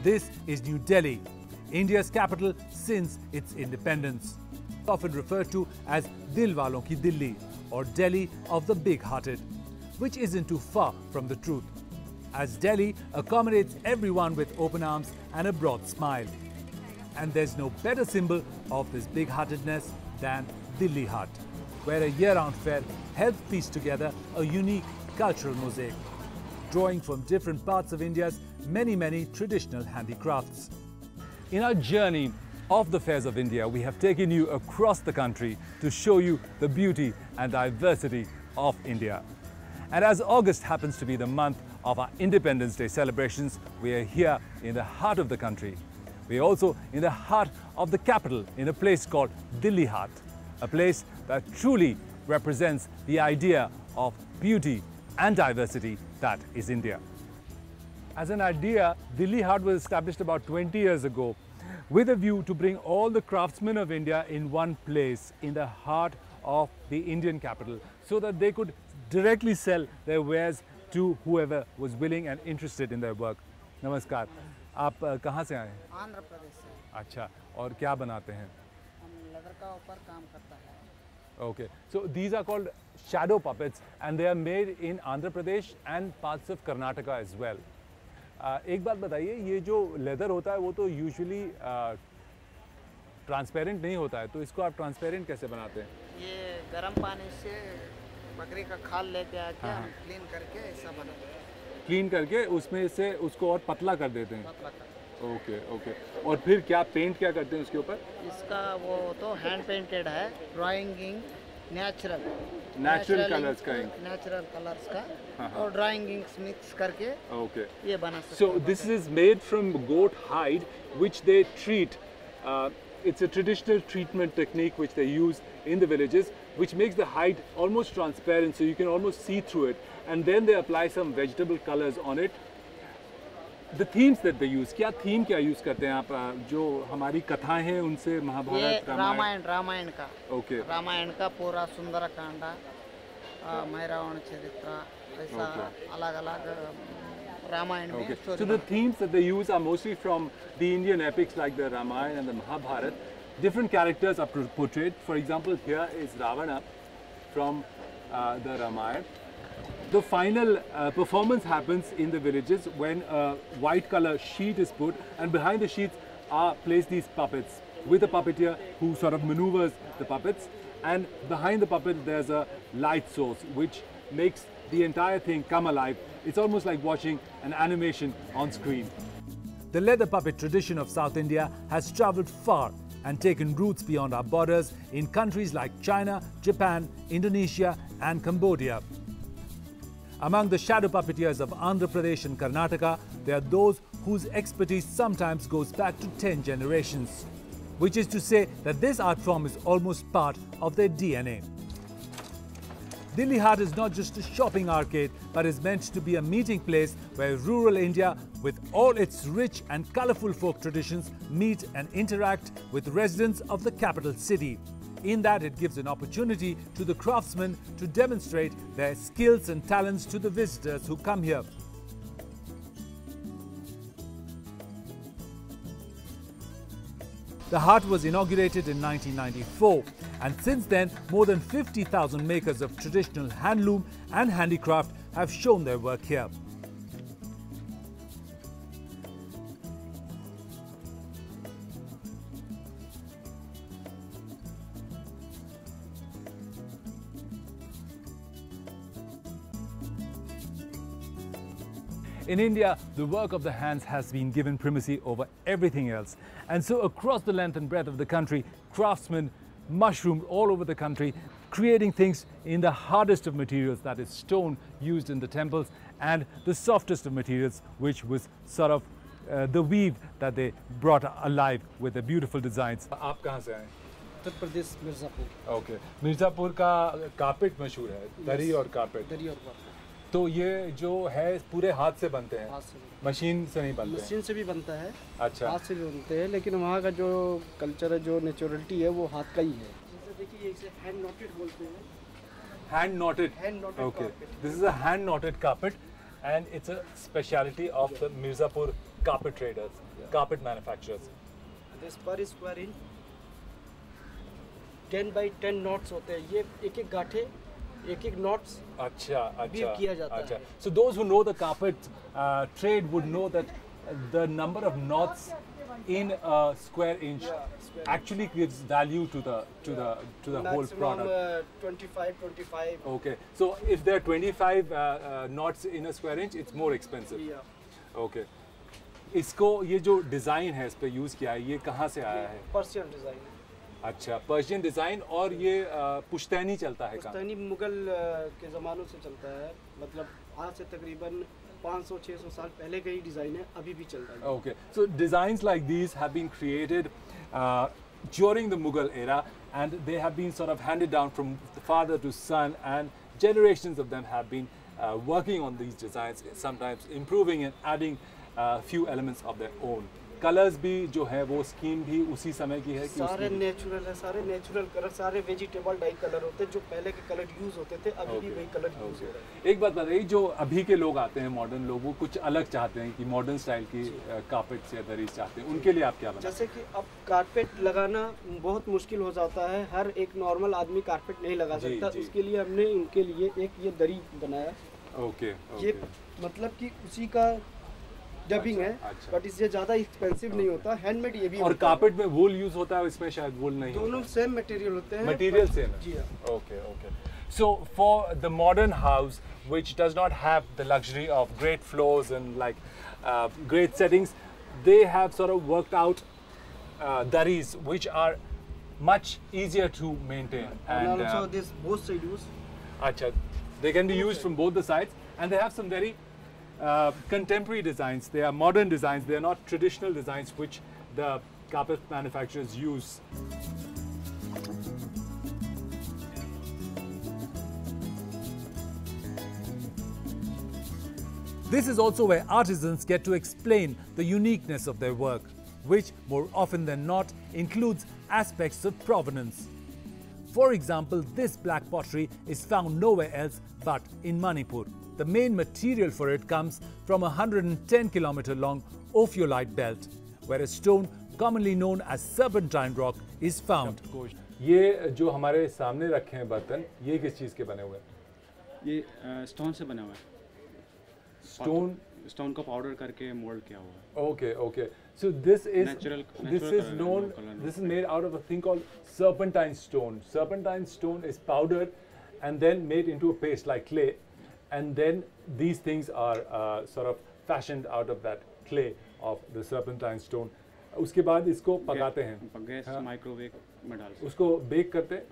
This is New Delhi, India's capital since its independence. Often referred to as Dil Walon ki Dilli, or Delhi of the big-hearted, which isn't too far from the truth, as Delhi accommodates everyone with open arms and a broad smile. And there's no better symbol of this big-heartedness than Dilli Haat, where a year-round fair helps piece together a unique cultural mosaic, drawing from different parts of India's many traditional handicrafts. In our journey of the fairs of India, we have taken you across the country to show you the beauty and diversity of India. And as August happens to be the month of our Independence Day celebrations, we are here in the heart of the country. We are also in the heart of the capital, in a place called Dilli Haat, a place that truly represents the idea of beauty and diversity that is India. As an idea, Dilli Haat was established about 20 years ago with a view to bring all the craftsmen of India in one place, in the heart of the Indian capital, so that they could directly sell their wares to whoever was willing and interested in their work. Namaskar. आप कहाँ से आए हैं? आंध्र प्रदेश से। अच्छा, और क्या बनाते हैं? हम लेदर का ऊपर काम करता है। Okay, so these are called shadow puppets and they are made in Andhra Pradesh and parts of Karnataka as well. एक बात बताइए, ये जो लेदर होता है वो तो यूजुअली ट्रांसपेरेंट नहीं होता है, तो इसको आप ट्रांसपेरेंट कैसे बनाते हैं? ये गर्म पानी से बकरी का खाल लेके आके हम क्लीन करके ऐसा बनाते हैं। क्लीन करके उसमें से उसको और पतला कर देते हैं। पतला कर। ओके ओके, और फिर क्या पेंट क्या करते हैं उसके ऊपर? इसका वो तो हैंड पेंटेड है, ड्राइंग नेचुरल कलर्स का इंक, नेचुरल कलर्स का और ड्राइंग इंक्स मिक्स करके ओके ये बना सकते हैं। So this is made from goat hide which they treat. It's a traditional treatment technique which they use in the villages, which makes the hide almost transparent, so you can almost see through it, and then they apply some vegetable colors on it. The themes that they use, क्या theme क्या use करते हैं आप? जो हमारी कथाएं हैं उनसे महाभारत, रामायण का, ओके, रामायण का पूरा सुंदरकांड, मैरावण चरित्र, ऐसा अलग-अलग रामायण में story. So the themes that they use are mostly from the Indian epics like the Ramayana and the Mahabharata. Different characters are portrayed. For example, here is Ravana from the Ramayana. The final performance happens in the villages when a white color sheet is put, and behind the sheets are placed these puppets with a puppeteer who sort of maneuvers the puppets, and behind the puppet there's a light source which makes the entire thing come alive. It's almost like watching an animation on screen. The leather puppet tradition of South India has travelled far and taken roots beyond our borders in countries like China, Japan, Indonesia and Cambodia. Among the shadow puppeteers of Andhra Pradesh and Karnataka, there are those whose expertise sometimes goes back to 10 generations, which is to say that this art form is almost part of their DNA. Dilli Haat is not just a shopping arcade, but is meant to be a meeting place where rural India, with all its rich and colourful folk traditions, meet and interact with residents of the capital city. in that it gives an opportunity to the craftsmen to demonstrate their skills and talents to the visitors who come here. The Haat was inaugurated in 1994, and since then more than 50,000 makers of traditional handloom and handicraft have shown their work here. In India, the work of the hands has been given primacy over everything else. And so across the length and breadth of the country, craftsmen mushroomed all over the country, creating things in the hardest of materials, that is stone used in the temples, and the softest of materials, which was sort of the weave that they brought alive with the beautiful designs. आप कहाँ से आए? Uttar Pradesh Mirzapur. Okay. Mirzapur का carpet मशहूर है, दरी और carpet. दरी और कारपेट। तो ये जो है पूरे हाथ से बनते हैं, हाथ से मशीन से नहीं बनते? मशीन से भी बनता है, अच्छा, हाथ से भी बनते हैं, लेकिन वहाँ का जो कल्चर है, जो नेचुरलिटी है, वो हाथ का ही है। जैसे देखिए, इसे हैंड नॉटेड बोलते हैं। Hand noted, okay, this is a hand noted carpet and it's a speciality of the Mirzapur carpet traders, carpet manufacturers. This पर स्क्वायर इंच 10 by 10 नॉट्स होते हैं। ये एक-एक गांठे, एक-एक नॉट्स अच्छा किया जाता है। So those who know the carpet trade would know that the number of knots in a square inch actually gives value to the whole product. 25. Okay, so if there are 25 knots in a square inch, it's more expensive. Yeah. Okay. इसको ये जो design है इस पे use किया है, ये कहाँ से आया है? Persian design. अच्छा, पर्शियन डिजाइन, और ये पुश्तैनी चलता है? पुश्तैनी मुगल के ज़मानों से चलता है, मतलब आज से तकरीबन 500-600 साल पहले का ही डिज़ाइन है, अभी भी चल रहा है। Okay, so designs like these have been created during the Mughal era, and they have been sort of handed down from father to son, and generations of them have been working on these designs, sometimes improving and adding a few elements of their own. Colours भी जो है वो scheme भी उसी समय की है कि सारे नेचुरल है, सारे नेचुरल कलर, सारे वेजिटेबल डाई कलर होते हैं, जो पहले के कलर यूज होते थे, अभी भी वही कलर यूज हो रहे हैं। एक बात बताइए, जो अभी के लोग आते हैं मॉडर्न लोग, वो कुछ अलग चाहते हैं कि मॉडर्न स्टाइल की कारपेट या दरीज चाहते हैं, उनके लिए आप क्या बताएं? जैसे कि अब कारपेट लगाना बहुत मुश्किल हो जाता है, हर एक नॉर्मल आदमी कारपेट नहीं लगा सकता, उसके लिए हमने उनके लिए एक ये दरी बनाया। ओके, ये मतलब कि उसी का डबिंग है, बट इससे ज़्यादा एक्सपेंसिव नहीं होता, हैंडमेड ये भी। और कारपेट में वूल यूज होता है, इसमें शायद वूल नहीं? दोनों सेम मटेरियल होते हैं, मटेरियल सेम है। जी हाँ। Okay. So for the modern house, which does not have the luxury of great floors and like great settings, they have sort of worked out daris which are much easier to maintain. And also this both side use. Acha, they can be used from both the sides, and they have some very contemporary designs. They are modern designs. They are not traditional designs which the carpet manufacturers use. This is also where artisans get to explain the uniqueness of their work, which more often than not includes aspects of provenance. For example, this black pottery is found nowhere else but in Manipur. The main material for it comes from a 110-kilometer long ophiolite belt, where a stone commonly known as serpentine rock is found. ये जो हमारे सामने रखे हैं बर्तन, ये किस चीज़ के बने हुए हैं? ये स्टोन से बना हुआ है। स्टोन का पाउडर करके मोल्ड किया हुआ है। Okay. So this is natural this is made out of a thing called serpentine stone. Serpentine stone is powdered and then made into a paste like clay, and then these things are sort of fashioned out of that clay of the serpentine stone. उसके बाद इसको पकाते हैं, gas microwave में डाल के उसको bake करते हैं.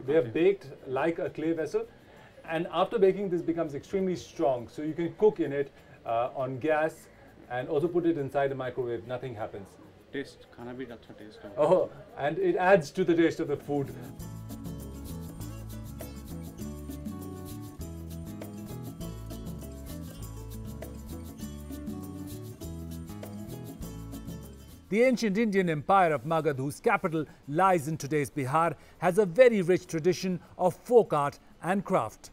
They are baked like a clay vessel, and after baking this becomes extremely strong, so you can cook in it on gas and also put it inside a microwave. Nothing happens. Taste खाना भी अच्छा test है। Oh, and it adds to the taste of the food. The ancient Indian empire of Magad, whose capital lies in today's Bihar, has a very rich tradition of folk art and craft.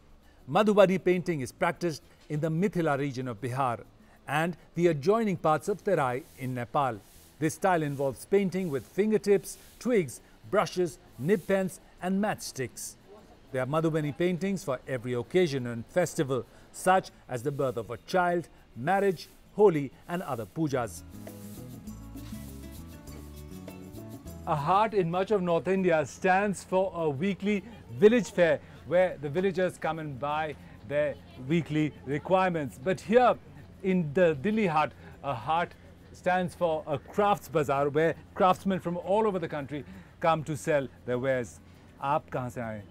Madhubani painting is practiced in the Mithila region of Bihar and the adjoining parts of Terai in Nepal. This style involves painting with fingertips, twigs, brushes, nib pens and matchsticks. There are Madhubani paintings for every occasion and festival, such as the birth of a child, marriage, Holi and other pujas. A haat in much of North India stands for a weekly village fair where the villagers come and buy their weekly requirements. But here in the Dilli Haat, a haat stands for a crafts bazaar where craftsmen from all over the country come to sell their wares. आप कहाँ से आए?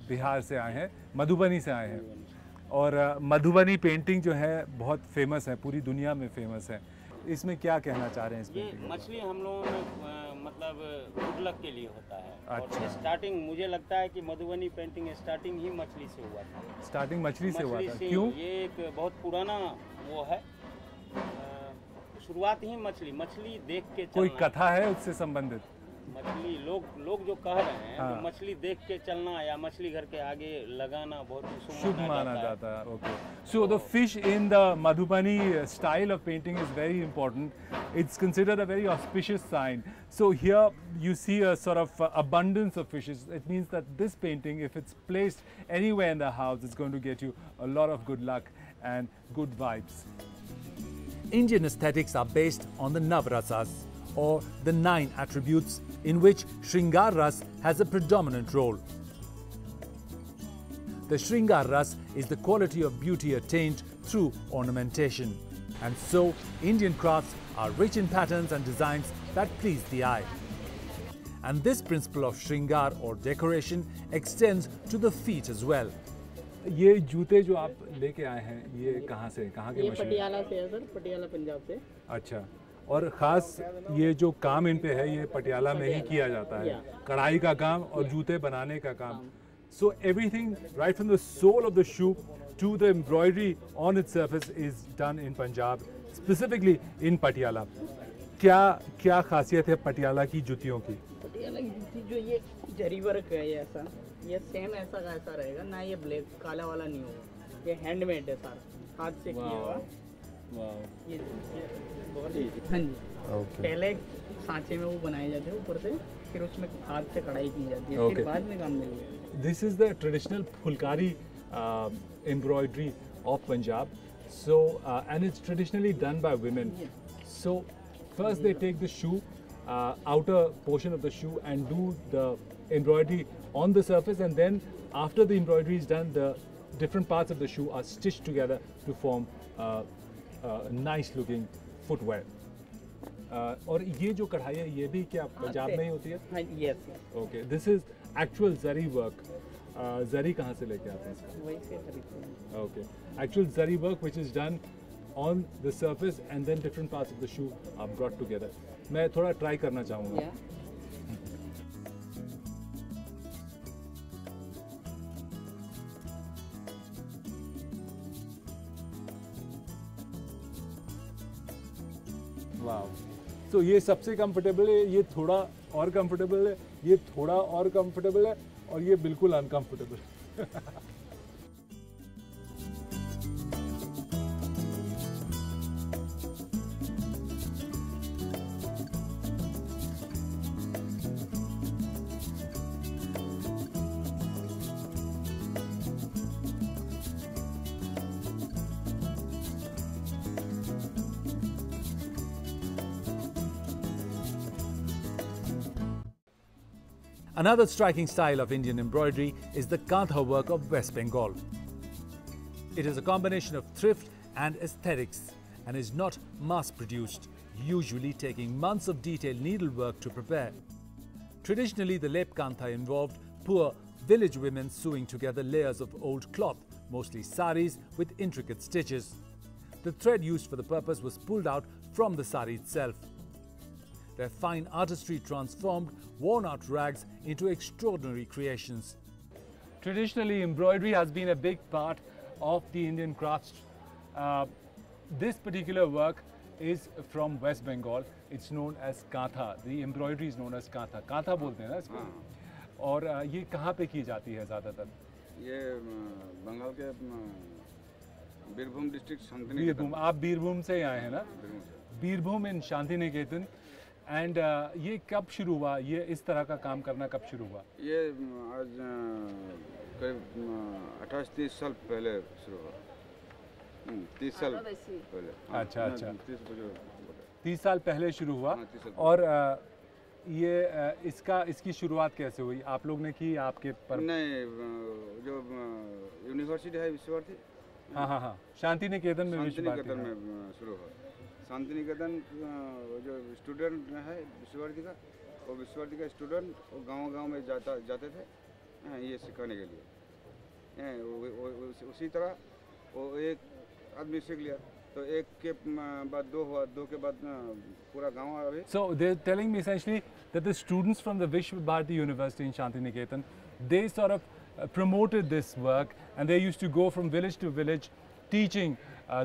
बिहार से आए हैं, मधुबनी से आए हैं और मधुबनी पेंटिंग जो है बहुत फेमस है, पूरी दुनिया में फेमस है। इसमें क्या कहना चाह रहे हैं इस पेंटिंग? ये मछली हम लोगों में मतलब गुड लक के लिए होता है। अच्छा। और स्टार्टिंग मुझे लगता है कि मधुबनी पेंटिंग स्टार्टिंग ही मछली से हुआ था। स्टार्टिंग मछली से हुआ था, क्यों? ये एक बहुत पुराना वो है, शुरुआत ही मछली देख के चलना। कोई कथा है उससे संबंधित? मछली लोग जो कह रहे हैं तो मछली देख के चलना या मछली घर के आगे लगाना बहुत शुभ माना जाता है। Okay. So the fish in the Madhubani style of painting is very important. It's considered a very auspicious sign. So here you see a sort of abundance of fishes. It means that this painting, if it's placed anywhere in the house, it's going to get you a lot of good luck and good vibes. Indian aesthetics are based on the Navrasas, or the 9 attributes, in which Shringar Ras has a predominant role. The Shringar Ras is the quality of beauty attained through ornamentation. And so, Indian crafts are rich in patterns and designs that please the eye. And this principle of Shringar or decoration extends to the feet as well. ये जूते जो आप लेके आए हैं, ये कहाँ से, कहाँ के मशहूर? पटियाला से है सर, पटियाला पंजाब से। अच्छा, और ख़ास ये जो काम इन पे है ये पटियाला में ही किया जाता है, कढ़ाई का काम और जूते बनाने का काम. So everything right from the sole of the shoe to the embroidery on its surface is done in Punjab, specifically in Patiala. क्या खासियत है पटियाला की जूतियों की? पटियाला की जूती जो ये जरी वर्क है, ये सेम ऐसा का ऐसा रहेगा ना, ये ब्लैक काला वाला नहीं होगा, ये हैंडमेड है सारा, हाथ से किया हुआ. ये हाँ जी, पहले सांचे में वो बनाए जाते हैं ऊपर से, फिर उसमें हाथ से कढ़ाई की जाती है, फिर बाद में काम मिलेगा. This is the traditional Phulkari embroidery of Punjab. So and it's traditionally done by women. So first they take the shoe, outer portion of the shoe, and do the embroidery on the surface, and then after the embroidery is done, the different parts of the shoe are stitched together to form nice looking footwear. और ये जो कढ़ाई है ये भी क्या पंजाब में ही होती है? हाँ, yes. Okay, this is actual zari work. Zari कहाँ से लेके आते हैं इसका? वहीं से खरीदते हैं. Okay, actual zari work which is done on the surface and then different parts of the shoe are brought together. मैं थोड़ा try करना चाहूँगा. Wow. तो ये सबसे कंफर्टेबल है, ये थोड़ा और कंफर्टेबल है, ये थोड़ा और कंफर्टेबल है, और ये बिल्कुल अनकंफर्टेबल है. Another striking style of Indian embroidery is the Kantha work of West Bengal. It is a combination of thrift and aesthetics and is not mass-produced, usually taking months of detailed needlework to prepare. Traditionally, the Lep Kantha involved poor village women sewing together layers of old cloth, mostly saris, with intricate stitches. The thread used for the purpose was pulled out from the sari itself. Their fine artistry transformed worn-out rags into extraordinary creations. Traditionally, embroidery has been a big part of the Indian crafts. This particular work is from West Bengal. It's known as kantha. The embroidery is known as kantha. Kantha बोलते हैं ना इसको. और ये कहाँ पे की जाती है ज़्यादातर? ये बंगाल के बीरभूम डिस्ट्रिक्ट शांति बीरभूम. आप बीरभूम से आए हैं ना? बीरभूम इन शांति निकेतन. एंड ये कब शुरू हुआ? ये इस तरह का काम करना कब शुरू हुआ? ये आज करीब 28-30 साल पहले शुरू हुआ. 30 साल पहले. अच्छा अच्छा. 30 साल पहले शुरू हुआ. और ये इसकी शुरुआत कैसे हुई? आप लोग ने की? आपके पर नहीं, जो यूनिवर्सिटी है विश्वभारती. हाँ हाँ हाँ. शांति निकेतन में विश्वभारती में शुरू हुआ. शांति निकेतन जो स्टूडेंट है विश्वभारती का, वो विश्वभारती का स्टूडेंट वो गांव-गांव में जाते थे ये सिखाने के लिए. उसी तरह वो एक आदमी सीख लिया तो एक के बाद दो हुआ, दो के बाद पूरा गांव आ गया. So they're telling me essentially that the students from the Vishwabharati University in Shanti Niketan, they sort of promoted this work, and they used to go from village to village teaching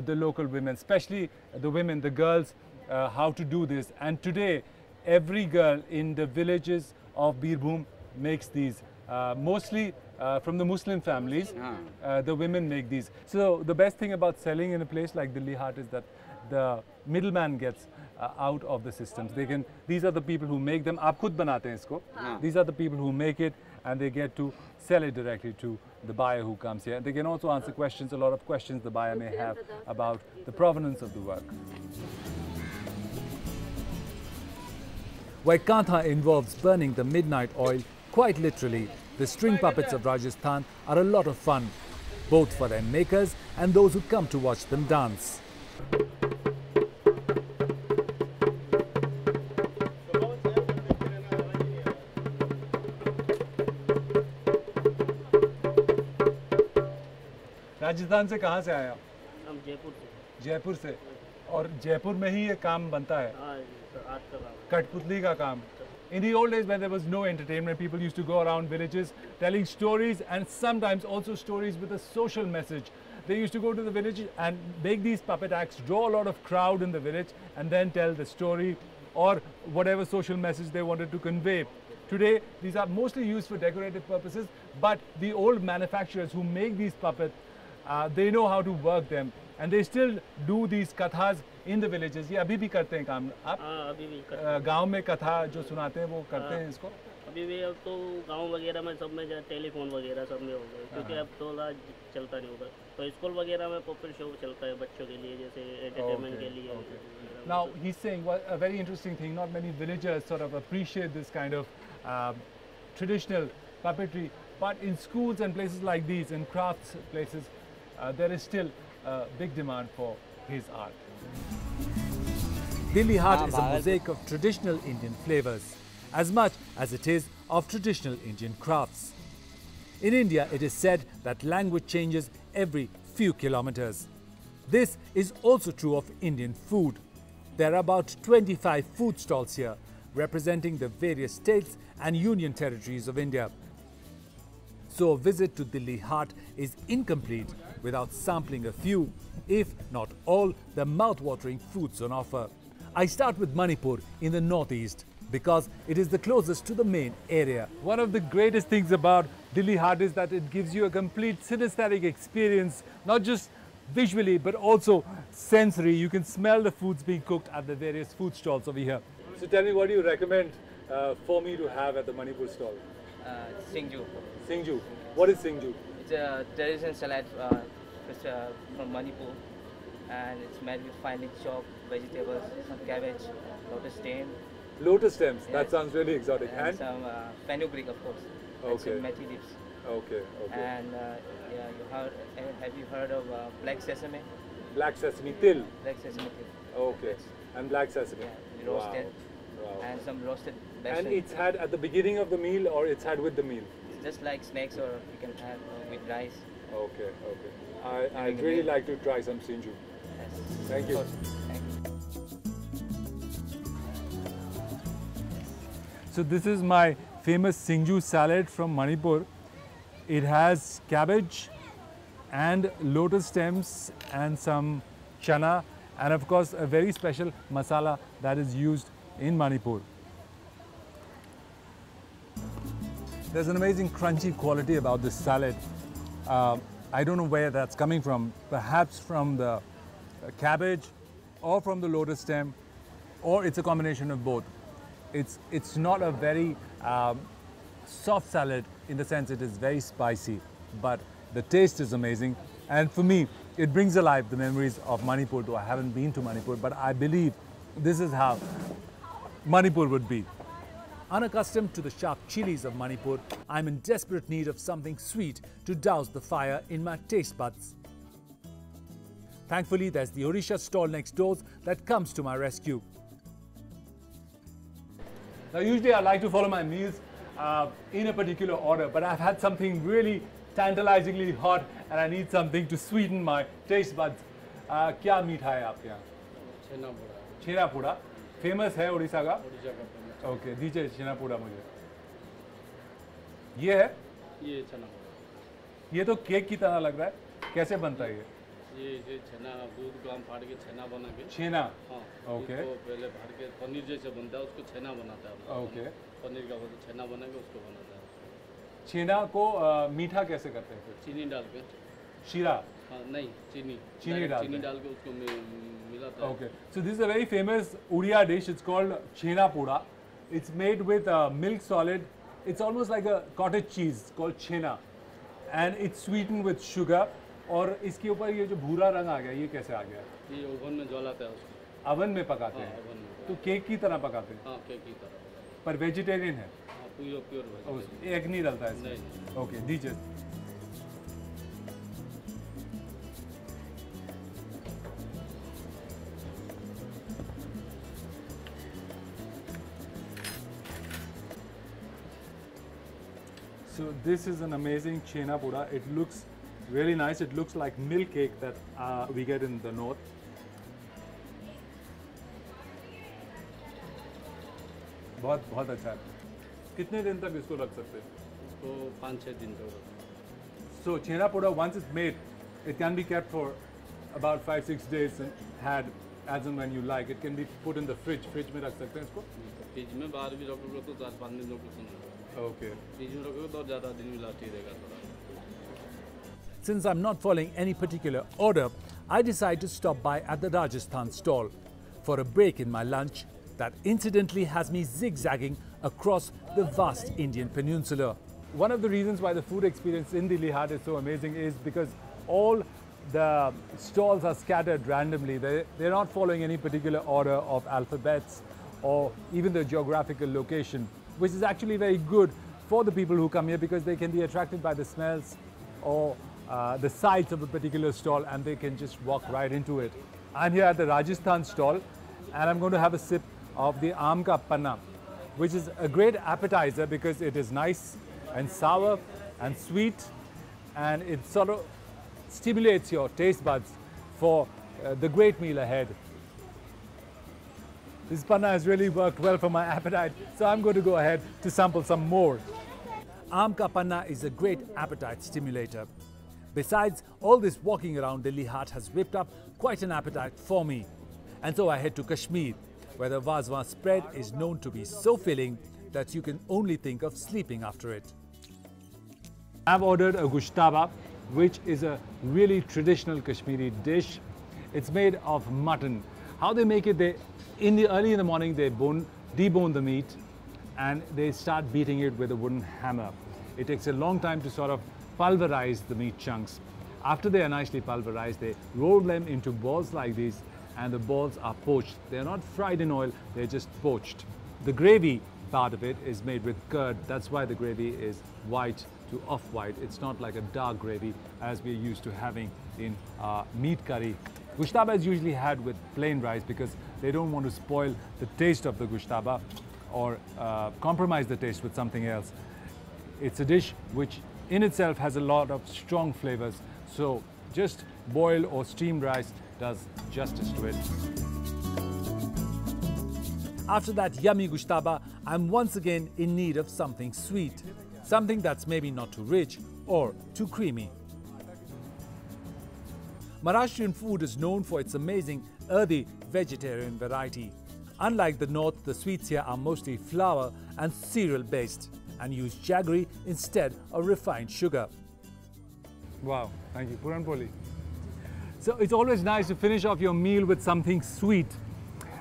the local women, especially the women, the girls, how to do this. And today every girl in the villages of Birbhum makes these, mostly from the Muslim families. The women make these. So the best thing about selling in a place like Dilli Haat is that the middleman gets out of the systems. These are the people who make them. आप खुद बनाते हैं इसको. These are the people who make it, and they get to sell it directly to the buyer who comes here. They can also answer questions, a lot of questions the buyer may have about the provenance of the work. Where kantha involves burning the midnight oil, quite literally, the string puppets of Rajasthan are a lot of fun, both for their makers and those who come to watch them dance. Rajasthan से कहाँ से आए आप? हम जयपुर से. जयपुर से. और जयपुर में ही ये काम बनता है? हाँ, आर्ट का काम. कठपुतली का काम. In the old days when there was no entertainment, people used to go around villages telling stories, and sometimes also stories with a social message. They used to go to the village and make these puppet acts, draw a lot of crowd in the village, and then tell the story or whatever social message they wanted to convey. Today, these are mostly used for decorative purposes, but the old manufacturers who make these puppets, they know how to work them, and they still do these kathas in the villages. ये अभी भी करते हैं काम आप? हाँ, अभी भी करते हैं. गांव में कथा जो सुनाते हैं वो करते हैं इसको? अभी भी. अब तो गांव वगैरह में सब में टेलीफोन वगैरह सब में हो गए, क्योंकि अब थोड़ा चलता नहीं होगा. तो स्कूल वगैरह में पॉपुलर शो चलता है बच्चों के लिए, जैसे एंटरटेनमेंट के लिए. Now he's saying a very interesting thing. Not many villagers sort of appreciate this kind of traditional puppetry, but in schools and places like these, in crafts places, there is still a big demand for his art. Dilli Haat is a mosaic of traditional Indian flavors, as much as it is of traditional Indian crafts. In India, it is said that language changes every few kilometers. This is also true of Indian food. There are about 25 food stalls here, representing the various states and union territories of India. So a visit to Dilli Haat is incomplete without sampling a few, if not all, the mouth-watering foods on offer. I start with Manipur in the northeast because it is the closest to the main area. One of the greatest things about Dilli Haat is that it gives you a complete synesthetic experience, not just visually but also sensory. You can smell the foods being cooked at the various food stalls over here. So tell me, what do you recommend for me to have at the Manipur stall? Singju. Singju. What is Singju? It's a traditional salad from Manipur, and it's made with finely chopped vegetables, some cabbage, lotus stem. Lotus stems. Yes. That sounds really exotic. And some fenugreek, of course. And Okay. some methi leaves. Okay. Okay. And yeah, have you heard of black sesame? Black sesame til. Black sesame till. Okay. And black sesame. Yeah, roasted. Wow. And some roasted And vegetables. it's had at the beginning of the meal, or it's had with the meal? It's just like snacks, or you can have with rice. Okay. Okay. I'd really like to try some Singju. Yes. Thank you. Of course. Thank you. So this is my famous Singju salad from Manipur. It has cabbage and lotus stems and some chana and of course a very special masala that is used in Manipur. There's an amazing crunchy quality about this salad. I don't know where that's coming from, perhaps from the cabbage or from the lotus stem, or it's a combination of both. It's not a very soft salad in the sense it is very spicy, but the taste is amazing, and for me it brings alive the memories of Manipur, though I haven't been to Manipur, but I believe this is how Manipur would be. Unaccustomed to the sharp chilies of Manipur, I'm in desperate need of something sweet to douse the fire in my taste buds. Thankfully, there's the Odisha stall next door that comes to my rescue. Now, usually I like to follow my meals in a particular order, but I've had something really tantalizingly hot and I need something to sweeten my taste buds. क्या मीठा है आपके यहाँ? छेना पोड़ा. छेना पोड़ा. Famous है उड़ीसा का? उड़ीसा का. Okay, दीजिए छेना पोड़ा मुझे. ये है? ये छेना पोड़ा. ये तो केक की तरह लग रहा है. कैसे बनता है ये? ये छेना दूध को हम फाड़ के छेना बना के. छेना. हाँ. ओके. तो पहले फाड़ के पनीर जैसे बनता है उसको छेना बनाता है. ओके. पनीर का वो छेना बना के उसको बनाता है. छेना को मीठा कैसे करते हैं? चीनी डाल के. शीरा. हाँ नहीं चीनी. चीनी डाल के उसको मिलाता है. Okay, so this is a very famous Odia dish. It's called chhena poda. It's made with milk solid. It's almost like a cottage cheese called chhena, and it's sweetened with sugar. और इसके ऊपर ये जो भूरा रंग आ गया, ये कैसे आ गया? ये ओवन में जलाते हैं उसको. ओवन में पकाते हैं. ओवन में. तो केक की तरह पकाते हैं. हाँ केक की तरह. पर वेजिटेरियन है. हाँ प्योर. एग नहीं डलता है इसमें. ओके, दीजिए. So this is an amazing chhena poda. It looks really nice. It looks like milk cake that we get in the north. बहुत अच्छा है. कितने दिन तक इसको रख सकते हैं? तो 5-6 दिन तक. So chhena poda, once it's made, it can be kept for about 5-6 days and had as and when you like. It can be put in the fridge. Fridge में रख सकते हैं इसको? फ्रिज में बाहर भी रखोगे तो 4-5 दिन तक. Okay. Since I'm not following any particular order, I decide to stop by at the Rajasthan stall for a break in my lunch that incidentally has me zigzagging across the vast Indian peninsula. One of the reasons why the food experience in Dilli Haat is so amazing is because all the stalls are scattered randomly. They're not following any particular order of alphabets or even the geographical location, which is actually very good for the people who come here because they can be attracted by the smells or the sights of a particular stall and they can just walk right into it. I'm here at the Rajasthan stall and I'm going to have a sip of the Aam Ka Panna, which is a great appetizer because it is nice and sour and sweet, and it sort of stimulates your taste buds for the great meal ahead. This panna has really worked well for my appetite, so I'm going to go ahead to sample some more. Aam Ka Panna is a great appetite stimulator. Besides, all this walking around Dilli Haat has whipped up quite an appetite for me. And so I head to Kashmir, where the Wazwan spread is known to be so filling that you can only think of sleeping after it. I've ordered a gushtaba, which is a really traditional Kashmiri dish. It's made of mutton. How they make it, early in the morning they debone the meat and they start beating it with a wooden hammer. It takes a long time to sort of pulverize the meat chunks. After they are nicely pulverized, they roll them into balls like these, and the balls are poached. They're not fried in oil, they're just poached. The gravy part of it is made with curd. That's why the gravy is white to off-white. It's not like a dark gravy as we're used to having in meat curry. Gushtaba is usually had with plain rice because they don't want to spoil the taste of the gushtaba or compromise the taste with something else. It's a dish which in itself has a lot of strong flavors, so just boiled or steamed rice does justice to it. After that yummy gushtaba, I'm once again in need of something sweet, something that's maybe not too rich or too creamy. Maharashtrian food is known for its amazing earthy vegetarian variety. Unlike the north, the sweets here are mostly flour and cereal based and use jaggery instead of refined sugar. Wow, thank you. Puran Poli. So it's always nice to finish off your meal with something sweet.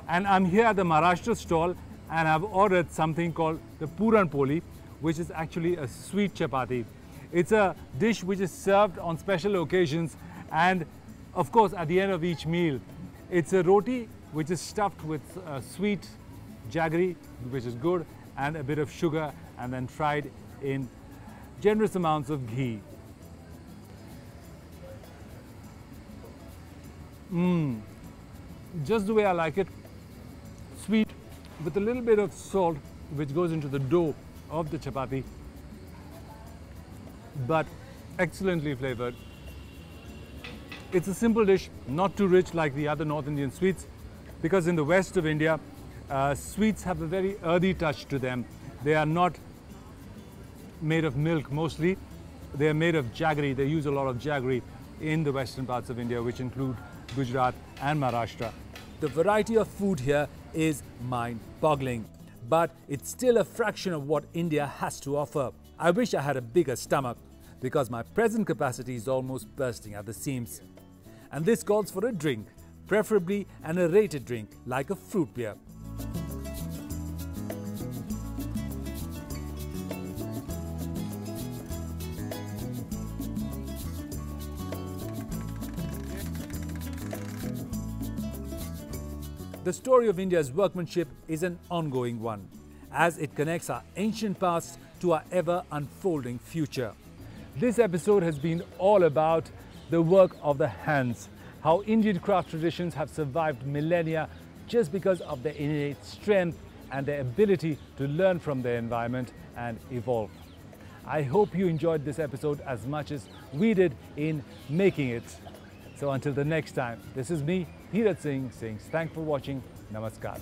And I'm here at the Maharashtra stall and I've ordered something called the Puran Poli, which is actually a sweet chapati. It's a dish which is served on special occasions and of course at the end of each meal. It's a roti which is stuffed with sweet jaggery, which is good, and a bit of sugar and then fried in generous amounts of ghee. Just the way I like it. Sweet with a little bit of salt which goes into the dough of the chapati, but excellently flavored. It's a simple dish, not too rich like the other North Indian sweets, because in the west of India, sweets have a very earthy touch to them. They are not made of milk mostly, they are made of jaggery. They use a lot of jaggery in the western parts of India, which include Gujarat and Maharashtra. The variety of food here is mind-boggling, but it's still a fraction of what India has to offer. I wish I had a bigger stomach because my present capacity is almost bursting at the seams. And this calls for a drink, preferably an aerated drink like a fruit beer. The story of India's workmanship is an ongoing one, as it connects our ancient past to our ever-unfolding future. This episode has been all about the work of the hands, how Indian craft traditions have survived millennia just because of their innate strength and their ability to learn from their environment and evolve. I hope you enjoyed this episode as much as we did in making it. So until the next time, this is me, Dhiraj Singh, saying thanks for watching. Namaskar.